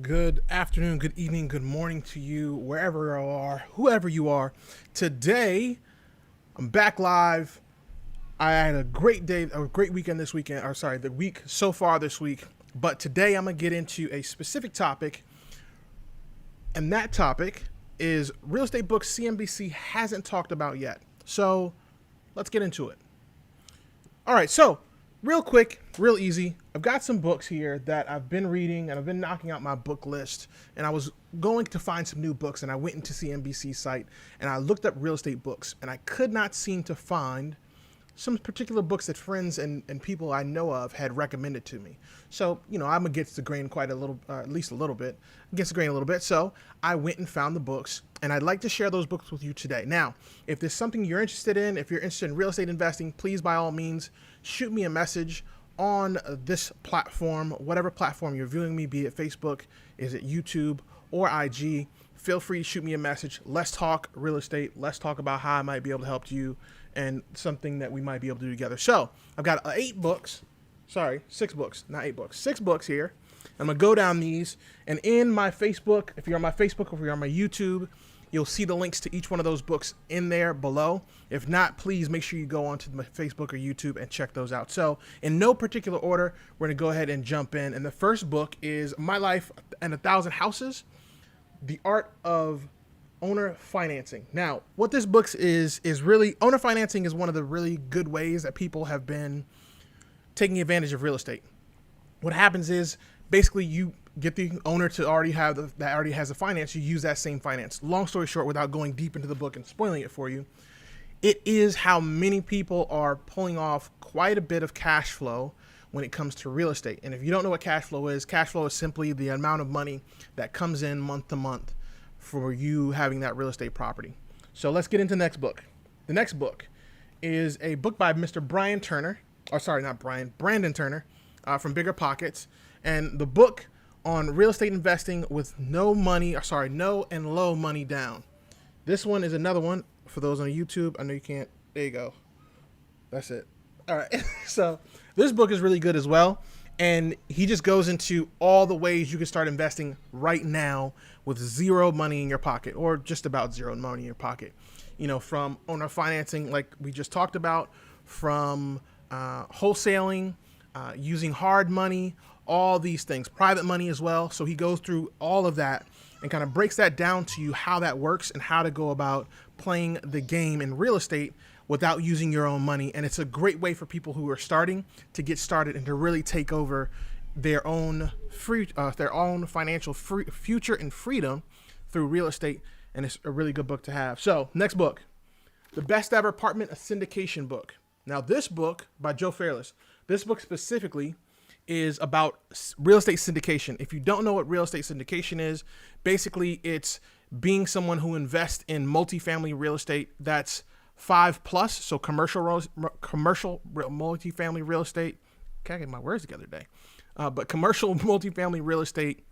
Good afternoon, good evening, good morning to you, wherever you are, whoever you are. Today, I'm back live. I had a great day, a great weekend this weekend, or sorry, the week so far this week. But today, I'm going to get into a specific topic, and that topic is real estate books CNBC hasn't talked about yet. So, let's get into it. All right, so real quick, real easy. I've got some books here that I've been reading and I've been knocking out my book list. And I was going to find some new books and I went into CNBC site and I looked up real estate books and I could not seem to find some particular books that friends and people I know of had recommended to me. So, I'm against the grain quite a little, at least a little bit, against the grain a little bit. So I went and found the books and I'd like to share those books with you today. Now, if there's something you're interested in, if you're interested in real estate investing, please, by all means, shoot me a message on this platform, whatever platform you're viewing me, be it Facebook, is it YouTube or IG. Feel free to shoot me a message. Let's talk real estate. Let's talk about how I might be able to help you and something that we might be able to do together. So I've got 6 books, not 8 books, 6 books here. I'm going to go down these, and in my Facebook, if you're on my Facebook or if you're on my YouTube, you'll see the links to each one of those books in there below. If not, please make sure you go onto my Facebook or YouTube and check those out. So in no particular order, we're going to go ahead and jump in. And the first book is My Life and 1,000 Houses, The Art of Owner Financing. Now, what this book is really, owner financing is one of the really good ways that people have been taking advantage of real estate. What happens is basically you get the owner to already have that already has the finance. You use that same finance. Long story short, without going deep into the book and spoiling it for you, it is how many people are pulling off quite a bit of cash flow when it comes to real estate. And if you don't know what cash flow is simply the amount of money that comes in month to month for you having that real estate property. So let's get into the next book. The next book is a book by Mr. Brandon Turner from Bigger Pockets. And the book on real estate investing with no and low money down. This one is another one for those on YouTube. I know you can't. There you go. That's it. All right. So this book is really good as well. And he just goes into all the ways you can start investing right now with zero money in your pocket, or just about zero money in your pocket. From owner financing, like we just talked about, from wholesaling, using hard money, all these things, private money as well. So he goes through all of that and kind of breaks that down to you, how that works and how to go about playing the game in real estate without using your own money. And it's a great way for people who are starting to get started and to really take over their own financial future and freedom through real estate. And it's a really good book to have. So next book, The Best Ever Apartment, a syndication book. Now this book by Joe Fairless, this book specifically is about real estate syndication. If you don't know what real estate syndication is, basically it's being someone who invests in multifamily real estate that's 5+, so commercial multifamily real estate. Can't get my words together today. But commercial multifamily real estate,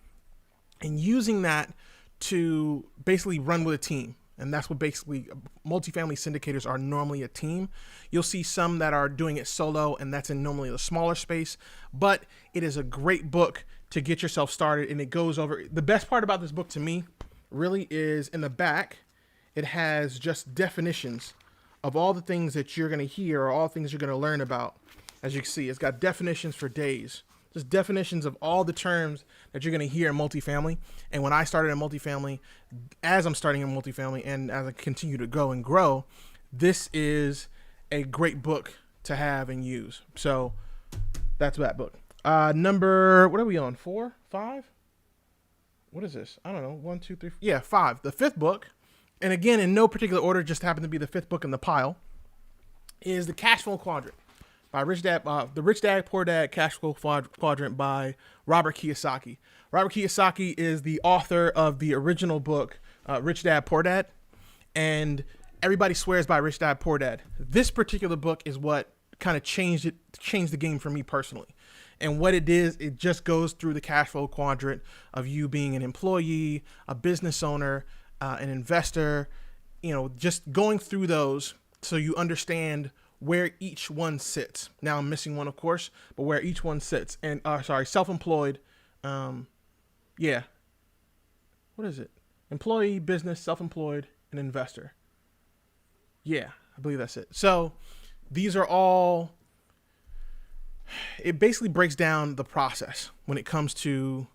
and using that to basically run with a team. And that's what basically multifamily syndicators are, normally a team. You'll see some that are doing it solo, and that's in normally the smaller space. But it is a great book to get yourself started, and it goes over. The best part about this book to me really is in the back, it has just definitions of all the things that you're going to hear or all things you're going to learn about. As you can see, it's got definitions for days. Just definitions of all the terms that you're going to hear in multifamily. And when I started in multifamily, as I'm starting in multifamily and as I continue to go and grow, this is a great book to have and use. So that's that book. Number, what are we on? 4, 5? What is this? I don't know. 1, 2, 3. Yeah, 5. The 5th book, and again, in no particular order, just happened to be the 5th book in the pile, is The Cash Flow Quadrant by The Rich Dad, Poor Dad Cash Flow Quadrant by Robert Kiyosaki. Robert Kiyosaki is the author of the original book, Rich Dad, Poor Dad, and everybody swears by Rich Dad, Poor Dad. This particular book is what kind of changed the game for me personally. And what it is, it just goes through the cash flow quadrant of you being an employee, a business owner, an investor, just going through those so you understand where each one sits. Now I'm missing one, of course, but where each one sits. And self-employed, what is it? Employee, business, self-employed, and investor. Yeah, I believe that's it. So these are all, it basically breaks down the process when it comes to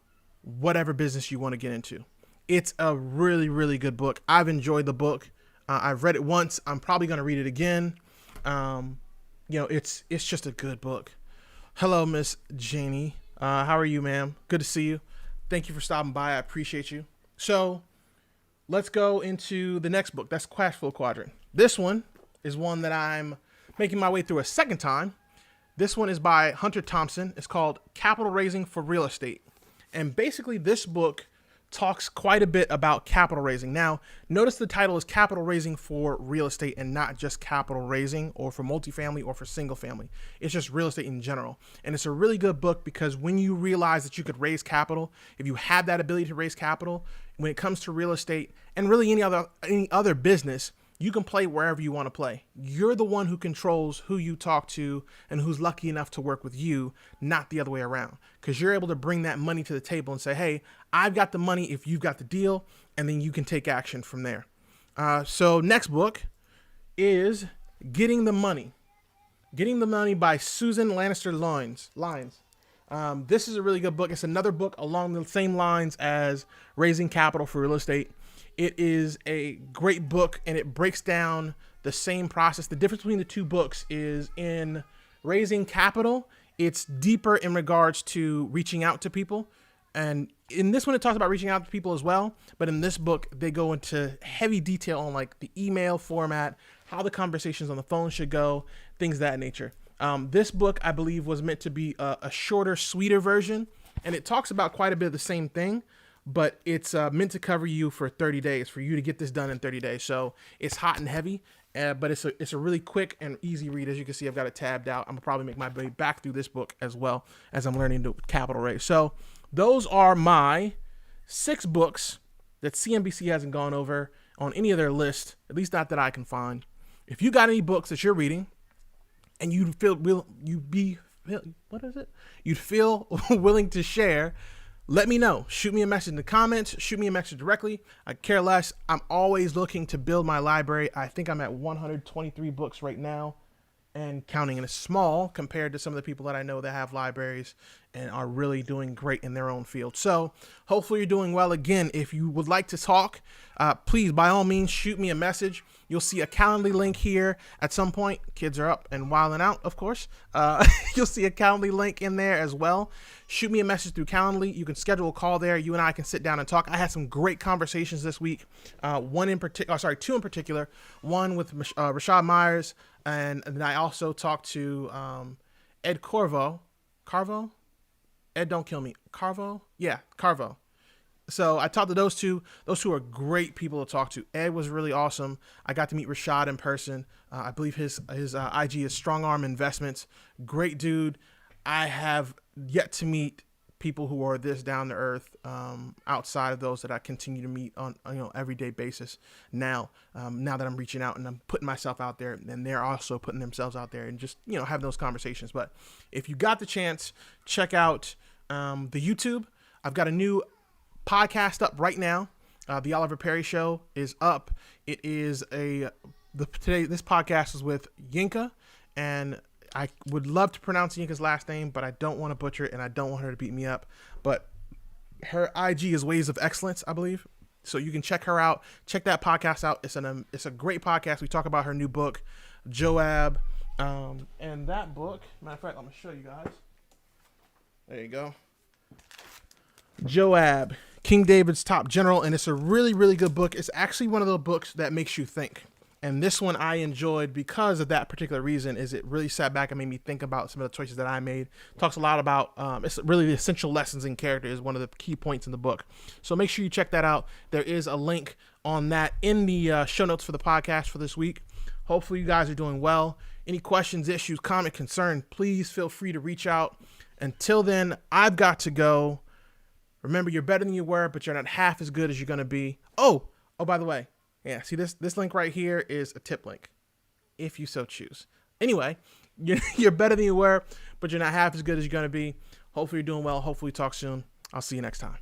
whatever business you want to get into. It's a really, really good book. I've enjoyed the book. I've read it once. I'm probably going to read it again. It's just a good book. Hello, Miss Janie. How are you, ma'am? Good to see you. Thank you for stopping by. I appreciate you. So let's go into the next book. That's Cash Flow Quadrant. This one is one that I'm making my way through a second time. This one is by Hunter Thompson. It's called Capital Raising for Real Estate. And basically this book talks quite a bit about capital raising. Now, notice the title is Capital Raising for Real Estate and not just capital raising or for multifamily or for single family. It's just real estate in general. And it's a really good book because when you realize that you could raise capital, if you have that ability to raise capital, when it comes to real estate and really any other business, you can play wherever you want to play. You're the one who controls who you talk to and who's lucky enough to work with you, not the other way around. Because you're able to bring that money to the table and say, hey, I've got the money if you've got the deal, and then you can take action from there. So next book is Getting the Money. Getting the Money by Susan Lannister Lyons. This is a really good book. It's another book along the same lines as Raising Capital for Real Estate. It is a great book and it breaks down the same process. The difference between the two books is in Raising Capital, it's deeper in regards to reaching out to people. And in this one, it talks about reaching out to people as well. But in this book, they go into heavy detail on like the email format, how the conversations on the phone should go, things of that nature. This book, I believe, was meant to be a shorter, sweeter version. And it talks about quite a bit of the same thing. But it's meant to cover you for 30 days, for you to get this done in 30 days. So it's hot and heavy, but it's a really quick and easy read. As you can see, I've got it tabbed out. I'm gonna probably make my way back through this book as well as I'm learning to capital raise. So those are my 6 books that CNBC hasn't gone over on any of their list, at least not that I can find. If you got any books that you're reading and you'd feel willing to share, let me know. Shoot me a message in the comments. Shoot me a message directly. I care less. I'm always looking to build my library. I think I'm at 123 books right now and counting, and it's small compared to some of the people that I know that have libraries and are really doing great in their own field. So hopefully you're doing well. Again, if you would like to talk, please, by all means, shoot me a message. You'll see a Calendly link here at some point. Kids are up and wilding out, of course. You'll see a Calendly link in there as well. Shoot me a message through Calendly. You can schedule a call there. You and I can sit down and talk. I had some great conversations this week. Two in particular. One with Rashad Myers, and then I also talked to Ed Carvo. Ed, don't kill me. Carvo? Yeah, Carvo. So I talked to those two. Those two are great people to talk to. Ed was really awesome. I got to meet Rashad in person. I believe his IG is Strong Arm Investments. Great dude. I have yet to meet people who are this down to earth outside of those that I continue to meet on everyday basis. Now that I'm reaching out and I'm putting myself out there, and they're also putting themselves out there and just having those conversations. But if you got the chance, check out the YouTube. I've got a new podcast up right now. The Oliver Perry Show is up. It is this podcast is with Yinka, and I would love to pronounce Yinka's last name, but I don't want to butcher it and I don't want her to beat me up. But her IG is Ways of Excellence, I believe. So you can check her out. Check that podcast out. It's a great podcast. We talk about her new book, Joab. And that book, matter of fact, I'm going to show you guys. There you go. Joab, King David's top general. And it's a really, really good book. It's actually one of those books that makes you think. And this one I enjoyed because of that particular reason. Is it really sat back and made me think about some of the choices that I made. Talks a lot about, it's really the essential lessons in character is one of the key points in the book. So make sure you check that out. There is a link on that in the show notes for the podcast for this week. Hopefully you guys are doing well. Any questions, issues, comment, concern, please feel free to reach out. Until then, I've got to go. Remember, you're better than you were, but you're not half as good as you're going to be. Oh, by the way. Yeah, see this link right here is a tip link, if you so choose. Anyway, you're better than you were, but you're not half as good as you're going to be. Hopefully you're doing well. Hopefully talk soon. I'll see you next time.